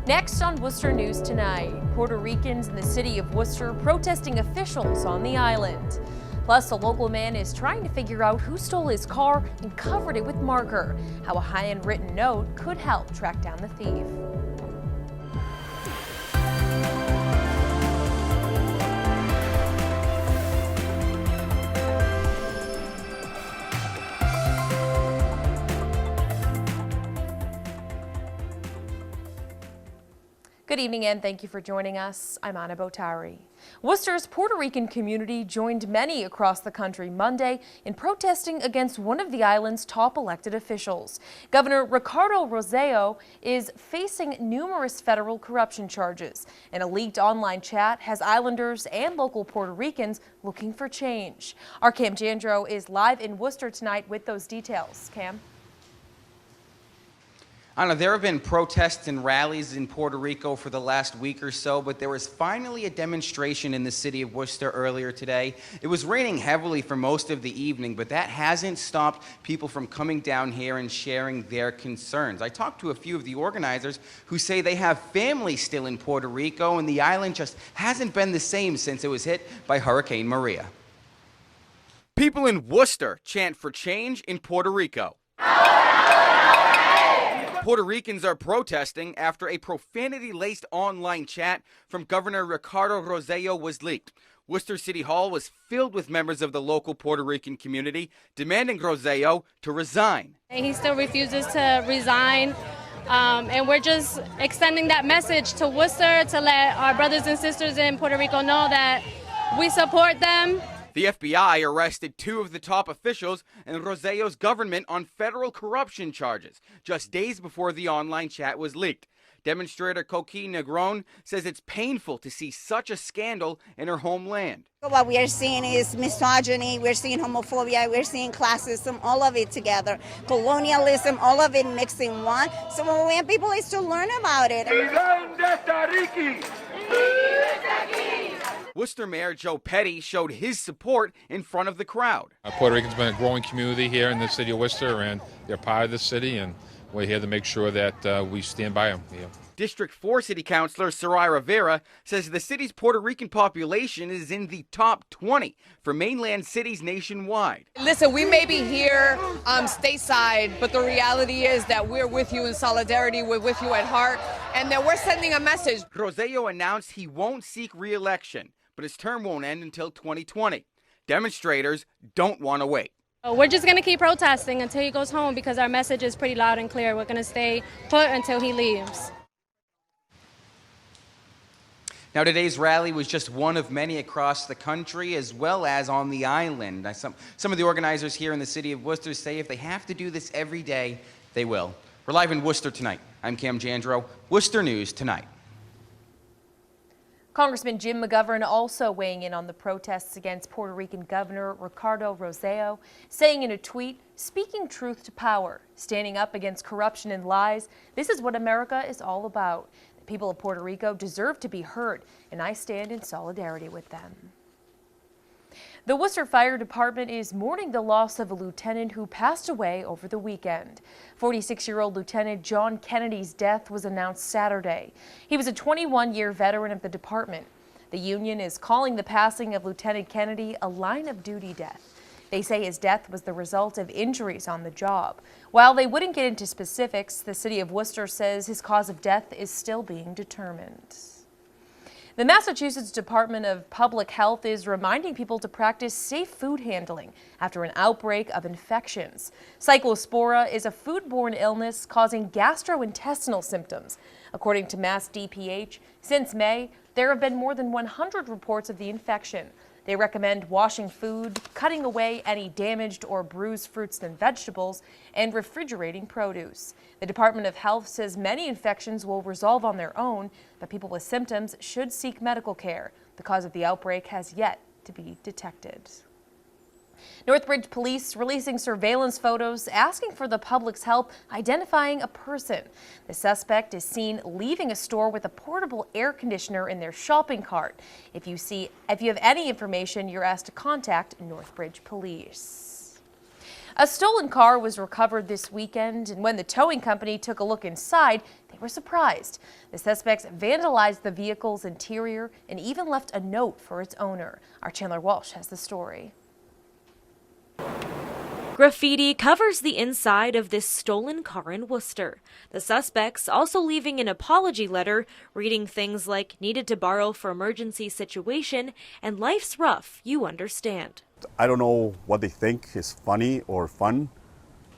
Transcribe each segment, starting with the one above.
Next on Worcester News Tonight, Puerto Ricans in the city of Worcester protesting officials on the island. Plus, a local man is trying to figure out who stole his car and covered it with marker. How a handwritten note could help track down the thief. Good evening and thank you for joining us. I'm Anna Botari. Worcester's Puerto Rican community joined many across the country Monday in protesting against one of the island's top elected officials. Governor Ricardo Rossello is facing numerous federal corruption charges, and a leaked online chat has islanders and local Puerto Ricans looking for change. Our Cam Jandro is live in Worcester tonight with those details. Cam? Anna, there have been protests and rallies in Puerto Rico for the last week or so, but there was finally a demonstration in the city of Worcester earlier today. It was raining heavily for most of the evening, but that hasn't stopped people from coming down here and sharing their concerns. I talked to a few of the organizers who say they have family still in Puerto Rico, and the island just hasn't been the same since it was hit by Hurricane Maria. People in Worcester chant for change in Puerto Rico. Puerto Ricans are protesting after a profanity-laced online chat from Governor Ricardo Rossello was leaked. Worcester City Hall was filled with members of the local Puerto Rican community demanding Rossello to resign. He still refuses to resign, and we're just extending that message to Worcester to let our brothers and sisters in Puerto Rico know that we support them. The FBI arrested two of the top officials in Rossello's government on federal corruption charges just days before the online chat was leaked. Demonstrator Coqui Negron says it's painful to see such a scandal in her homeland. What we are seeing is misogyny, we're seeing homophobia, we're seeing classism, all of it together. Colonialism, all of it mixed in one. So what we want people is to learn about it. Worcester Mayor Joe Petty showed his support in front of the crowd. Puerto Rico's been a growing community here in the city of Worcester, and they're part of the city, and we're here to make sure that we stand by them. District 4 City Councilor Sarai Rivera says the city's Puerto Rican population is in the top 20 for mainland cities nationwide. Listen, we may be here stateside, but the reality is that we're with you in solidarity, we're with you at heart, and that we're sending a message. Rossello announced he won't seek re-election, but his term won't end until 2020. Demonstrators don't want to wait. We're just going to keep protesting until he goes home because our message is pretty loud and clear. We're going to stay put until he leaves. Now, today's rally was just one of many across the country as well as on the island. Some of the organizers here in the city of Worcester say if they have to do this every day, they will. We're live in Worcester tonight. I'm Cam Jandro, Worcester News Tonight. Congressman Jim McGovern also weighing in on the protests against Puerto Rican Governor Ricardo Rossello, saying in a tweet, "Speaking truth to power, standing up against corruption and lies, this is what America is all about. The people of Puerto Rico deserve to be heard, and I stand in solidarity with them." The Worcester Fire Department is mourning the loss of a lieutenant who passed away over the weekend. 46-year-old Lieutenant John Kennedy's death was announced Saturday. He was a 21-year veteran of the department. The union is calling the passing of Lieutenant Kennedy a line-of-duty death. They say his death was the result of injuries on the job. While they wouldn't get into specifics, the city of Worcester says his cause of death is still being determined. The Massachusetts Department of Public Health is reminding people to practice safe food handling after an outbreak of infections. Cyclospora is a foodborne illness causing gastrointestinal symptoms. According to Mass DPH, since May, there have been more than 100 reports of the infection. They recommend washing food, cutting away any damaged or bruised fruits and vegetables, and refrigerating produce. The Department of Health says many infections will resolve on their own, but people with symptoms should seek medical care. The cause of the outbreak has yet to be detected. Northbridge police releasing surveillance photos asking for the public's help identifying a person. The suspect is seen leaving a store with a portable air conditioner in their shopping cart. If you have any information, you're asked to contact Northbridge Police. A stolen car was recovered this weekend, and when the towing company took a look inside, they were surprised. The suspects vandalized the vehicle's interior and even left a note for its owner. Our Chandler Walsh has the story. Graffiti covers the inside of this stolen car in Worcester. The suspects also leaving an apology letter, reading things like needed to borrow for emergency situation and life's rough, you understand. I don't know what they think is funny or fun,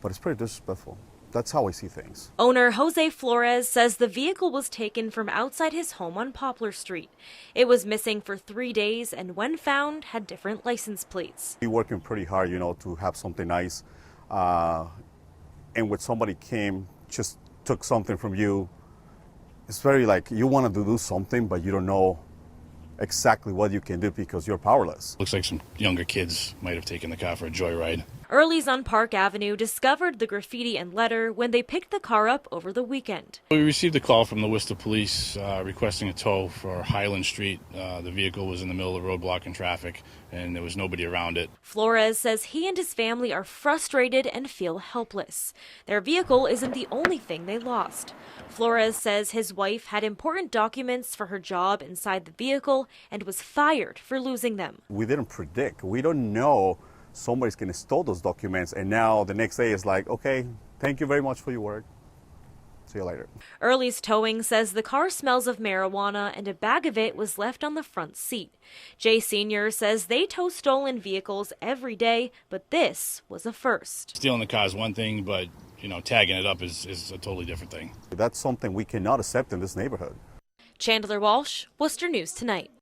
but it's pretty disrespectful. That's how I see things. Owner Jose Flores says the vehicle was taken from outside his home on Poplar Street. It was missing for 3 days and when found had different license plates. We're working pretty hard, to have something nice. And when somebody came, just took something from you, it's very like you want to do something, but you don't know exactly what you can do because you're powerless. Looks like some younger kids might have taken the car for a joyride. Earlies on Park Avenue discovered the graffiti and letter when they picked the car up over the weekend. We received a call from the Worcester police requesting a tow for Highland Street. The vehicle was in the middle of the road blocking traffic and there was nobody around it. Flores says he and his family are frustrated and feel helpless. Their vehicle isn't the only thing they lost. Flores says his wife had important documents for her job inside the vehicle and was fired for losing them. We didn't predict. We don't know somebody's going to steal those documents, and now the next day is like, okay, thank you very much for your work. See you later. Early's Towing says the car smells of marijuana and a bag of it was left on the front seat. Jay Sr. says they tow stolen vehicles every day, but this was a first. Stealing the car is one thing, but tagging it up is a totally different thing. That's something we cannot accept in this neighborhood. Chandler Walsh, Worcester News Tonight.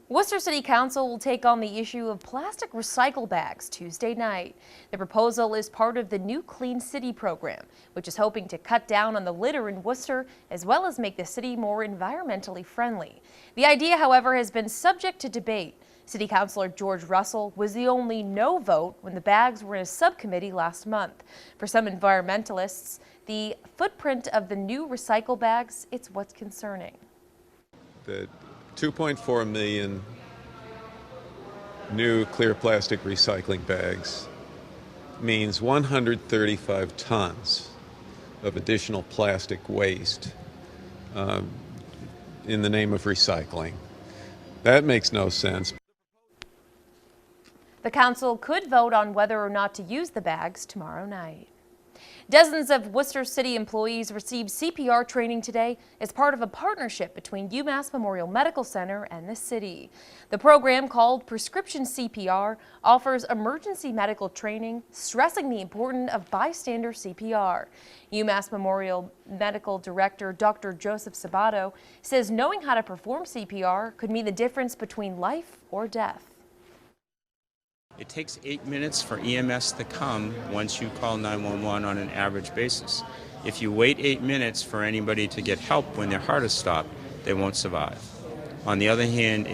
Worcester City Council will take on the issue of plastic recycle bags Tuesday night. The proposal is part of the new Clean City program, which is hoping to cut down on the litter in Worcester as well as make the city more environmentally friendly. The idea, however, has been subject to debate. City Councilor George Russell was the only no vote when the bags were in a subcommittee last month. For some environmentalists, the footprint of the new recycle bags, it's what's concerning. The 2.4 million new clear plastic recycling bags means 135 tons of additional plastic waste in the name of recycling. That makes no sense. The council could vote on whether or not to use the bags tomorrow night. Dozens of Worcester City employees received CPR training today as part of a partnership between UMass Memorial Medical Center and the city. The program, called Prescription CPR, offers emergency medical training, stressing the importance of bystander CPR. UMass Memorial Medical Director Dr. Joseph Sabato says knowing how to perform CPR could mean the difference between life or death. It takes 8 minutes for EMS to come once you call 911 on an average basis. If you wait 8 minutes for anybody to get help when their heart is stopped, they won't survive. On the other hand,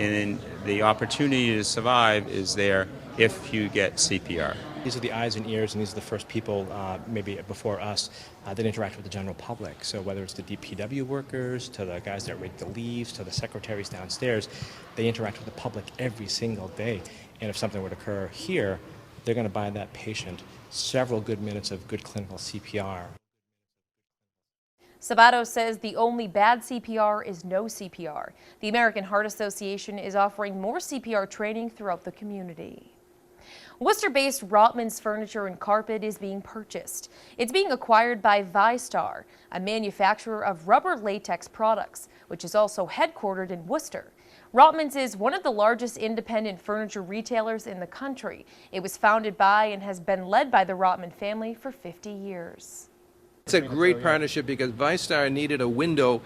the opportunity to survive is there if you get CPR. These are the eyes and ears, and these are the first people, maybe before us, that interact with the general public. So whether it's the DPW workers, to the guys that rake the leaves, to the secretaries downstairs, they interact with the public every single day. And if something would occur here, they're going to buy that patient several good minutes of good clinical CPR. Sabato says the only bad CPR is no CPR. The American Heart Association is offering more CPR training throughout the community. Worcester-based Rotman's Furniture and Carpet is being purchased. It's being acquired by Vystar, a manufacturer of rubber latex products, which is also headquartered in Worcester. Rotman's is one of the largest independent furniture retailers in the country. It was founded by and has been led by the Rotman family for 50 years. It's a great partnership because Vystar needed a window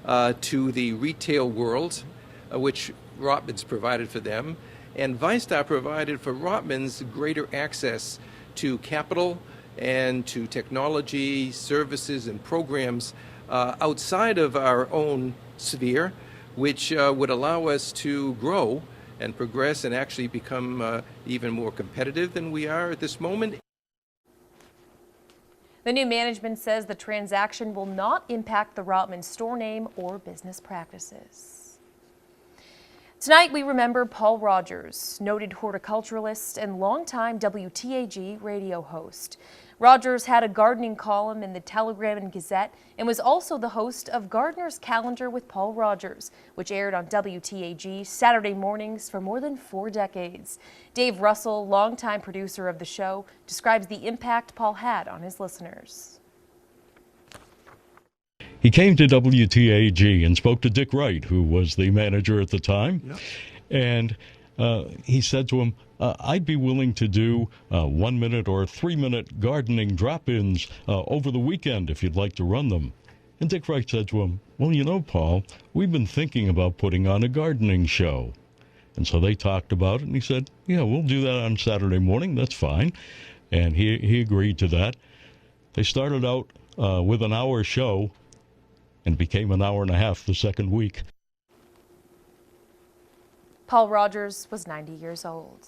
to the retail world, which Rotman's provided for them. And Vystar provided for Rotman's greater access to capital and to technology, services, and programs outside of our own sphere, which would allow us to grow and progress and actually become even more competitive than we are at this moment. The new management says the transaction will not impact the Rotman store name or business practices. Tonight, we remember Paul Rogers, noted horticulturalist and longtime WTAG radio host. Rogers had a gardening column in the Telegram and Gazette and was also the host of Gardener's Calendar with Paul Rogers, which aired on WTAG Saturday mornings for more than 4 decades. Dave Russell, longtime producer of the show, describes the impact Paul had on his listeners. He came to WTAG and spoke to Dick Wright, who was the manager at the time. Yep. And he said to him, I'd be willing to do 1 minute or 3 minute gardening drop-ins over the weekend if you'd like to run them. And Dick Wright said to him, well, you know, Paul, we've been thinking about putting on a gardening show. And so they talked about it, and he said, yeah, we'll do that on Saturday morning. That's fine. And he agreed to that. They started out with an hour show and became an hour and a half the second week. Paul Rogers was 90 years old.